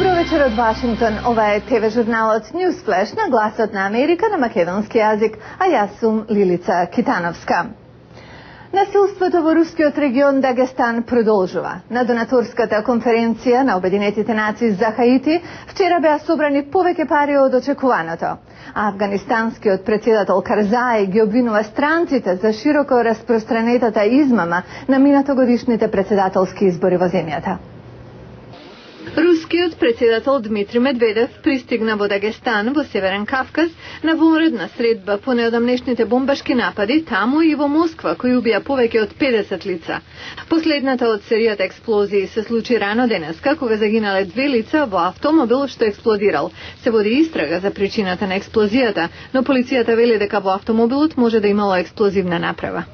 Добро вечер од Вашингтон. Ова е ТВ журналот Newsflash на гласот на Америка на македонски јазик, а јас сум Лилица Китановска. Насилството во рускиот регион Дагестан продолжува. На донаторската конференција на Обединетите нации за Хаити вчера беа собрани повеќе пари од очекуваното. А афганистанскиот председател Карзаи ги обвинува странците за широко распространетата измама на минатогодишните председателски избори во земјата. Рускиот председател Дмитрий Медведев пристигна во Дагестан, во Северен Кавказ, на вонредна средба по неодамнешните бомбашки напади таму и во Москва, кои убија повеќе од 50 лица. Последната од серијата експлозии се случи рано денеска, кога загинале 2 лица во автомобил што експлодирал. Се води истрага за причината на експлозијата, но полицијата вели дека во автомобилот може да имало експлозивна направа.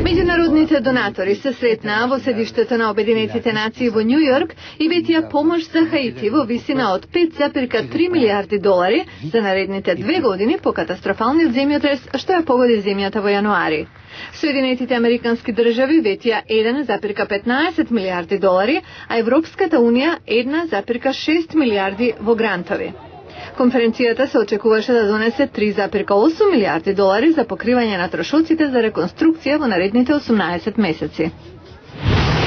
Меѓународните донатори се сретнаа во седиштето на Обединетите нации во Њу Јорк и ветија помош за Хаити во висина од 5,3 милиарди долари за наредните 2 години по катастрофалниот земјотрес што ја погоди земјата во јануари. Соединетите американски држави ветија 1,15 милиарди долари, а Европската унија 1,6 милиарди во грантови. Конференцијата се очекуваше да донесе 3,8 милиарди долари за покривање на трошоците за реконструкција во наредните 18 месеци.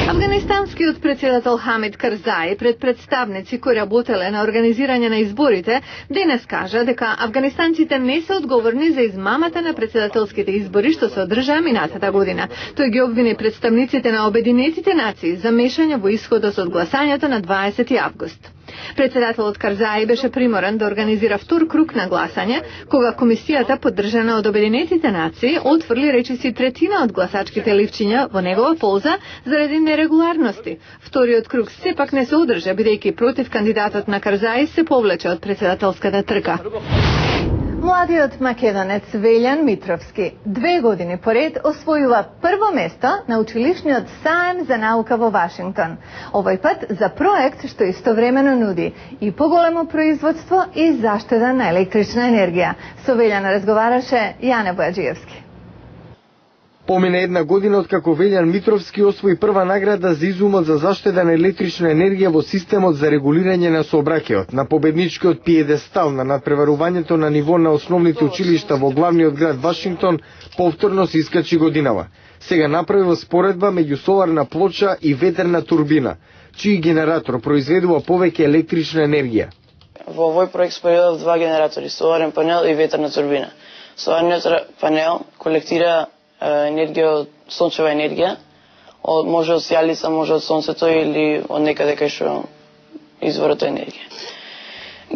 Афганистанскиот председател Хамид Карзаи пред представници кои работеле на организирање на изборите денес кажа дека афганистанците не се одговорни за измамата на председателските избори што се одржаа минатата година. Тој ги обвини представниците на Обединетите нации за мешање во исходот од гласањето на 20 август. Председателот Карзаи беше приморен да организира втор круг на гласање, кога комисијата, поддржана од Обединетите нации, отфрли речиси третина од гласачките ливчиња во негова полза заради нерегуларности. Вториот круг сепак не се одржа, бидејќи против кандидатот на Карзаи се повлече од председателската трка. Младиот македонец Велјан Митровски 2 години поред освојува прво место на училишниот саем за наука во Вашингтон. Овој пат за проект што истовремено нуди и поголемо производство и заштеда на електрична енергија. Со Велјан разговараше Јане Бојаджиевски. Помина 1 година откако Велјан Митровски освои прва награда за изумот за заштеда на електрична енергија во системот за регулирање на сообраќајот. На победничкиот пиедестал на надпреварувањето на ниво на основните училишта во главниот град Вашингтон повторно се искачи годинава. Сега направи споредба меѓу соларна плоча и ветерна турбина, чиј генератор произведува повеќе електрична енергија. Во овој проект споредав 2 генератори, соларен панел и ветерна турбина. Соларниот панел колектира енергија од сончева енергија, може од сјалица, може од сонцето или од некаде кај што изворот енергија.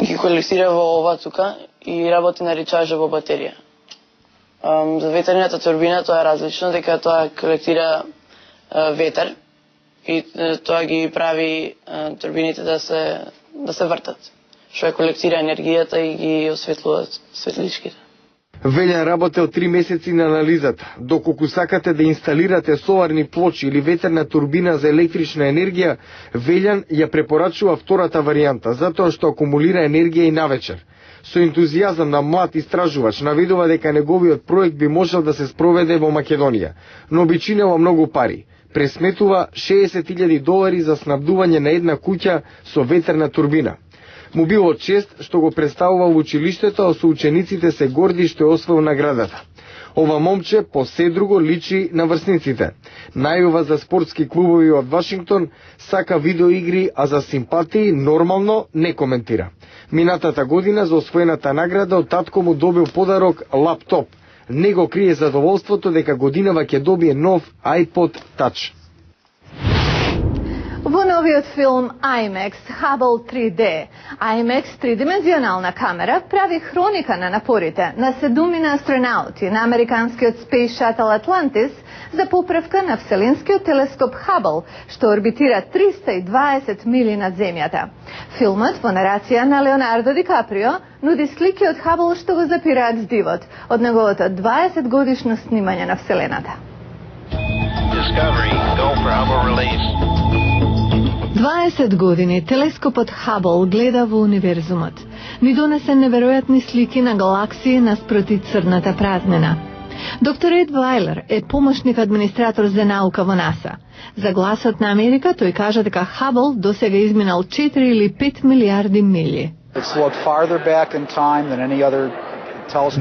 Ги колектира во ова тука и работи на речажа во батерија. За ветерната турбина тоа е различно, дека тоа колектира ветер и тоа ги прави турбините да се вртат, што ја колектира енергијата и ги осветлуваат светличките. Велјан работел 3 месеци на анализата. Доколку сакате да инсталирате соларни плочи или ветерна турбина за електрична енергија, Велјан ја препорачува втората варијанта, затоа што акумулира енергија и навечер. Со ентузијазам на млад истражувач наведува дека неговиот проект би можел да се спроведе во Македонија, но би чинело многу пари. Пресметува $60,000 за снабдување на една куќа со ветерна турбина. Му било чест што го представува во училиштето, а со учениците се горди што е освоил наградата. Ова момче по се друго личи на врсниците. Најава за спортски клубови од Вашингтон, сака видеоигри, а за симпатии нормално не коментира. Минатата година за освоената награда од татко му добил подарок лаптоп. Не го крие задоволството дека годинава ќе добие нов iPod Touch. Во новиот филм IMAX Hubble 3D, IMAX тридимензионална камера прави хроника на напорите на 7 астронаути на американскиот Space Shuttle Atlantis за поправка на вселенскиот телескоп Hubble, што орбитира 320 мили над Земјата. Филмот во нарација на Леонардо Ди Каприо нуди слики од Hubble што го запираат с дивот од неговото 20 годишно снимање на Вселената. Discovery, go for Hubble release. 20 години телескопот Хабл гледа во универзумот. Ни донесе неверојатни слики на галаксии наспроти црната празнина. Доктор Ед Вајлер е помошник администратор за наука во НАСА. За Гласот на Америка тој кажа дека Хабл досега изминал 4 или 5 милиарди милји.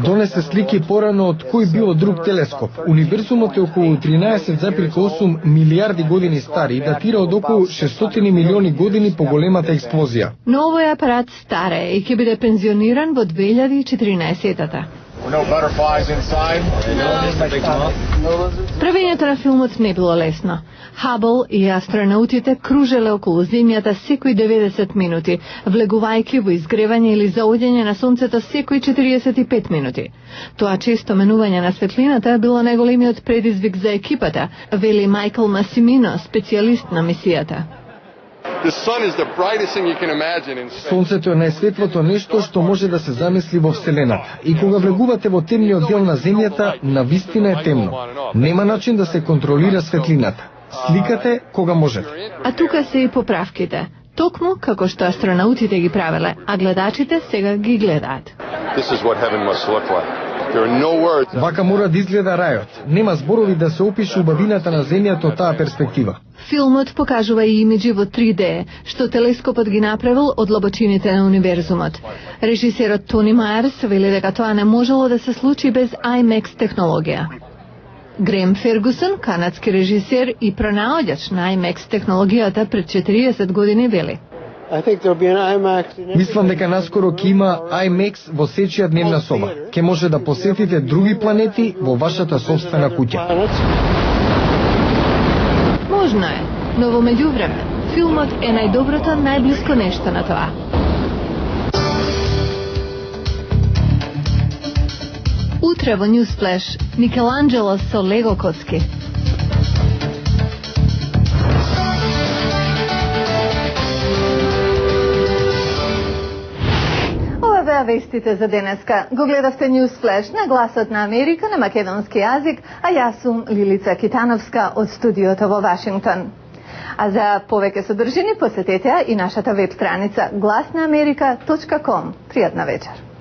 Донесе слики порано од кој било друг телескоп. Универзумот е околу 13,8 милиарди години стар и датира од околу 600 милиони години по големата експлозија. Но овој апарат старе и ќе биде пензиониран во 2014-та. Правењето на филмот не било лесно. Хабл и астронаутите кружеле околу земјата секои 90 минути, влегувајќи во изгревање или заоѓање на сонцето секои 45 минути. Тоа често менување на светлината било најголемиот предизвик за екипата, вели Майкл Масимино, специјалист на мисијата. Сонцето е најсветлото нешто што може да се замисли во Вселената. И кога влегувате во темниот дел на земјата, навистина е темно. Нема начин да се контролира светлината. Сликате кога можете. А тука се и поправките. Токму како што астронаутите ги правеле, а гледачите сега ги гледаат. Вака мора да изгледа рајот. Нема зборови да се опише убавината на земјата од таа перспектива. Филмот покажува и имиджи во 3D, што телескопот ги направил од длабочините на универзумот. Режисерот Тони Мајерс вели дека тоа не можело да се случи без IMAX технологија. Грем Фергусон, канадски режисер и пронаоѓач на IMAX технологијата пред 40 години вели: Мислам дека наскоро ќе има IMAX во сечија дневна соба. Ќе може да посетите други планети во вашата сопствена куќа. Можно е, но во меѓувреме, филмот е најдоброто, најблиско нешто на тоа. Утре во Newsflash, Микеланджело со лего коцки. Ова беа вестите за денеска. Го гледавте Newsflash на Гласот на Америка на македонски јазик, а јас сум Лилица Китановска од студиото во Вашингтон. А за повеќе содржини посетете и нашата веб страница glasnaamerika.com. Пријатна вечер.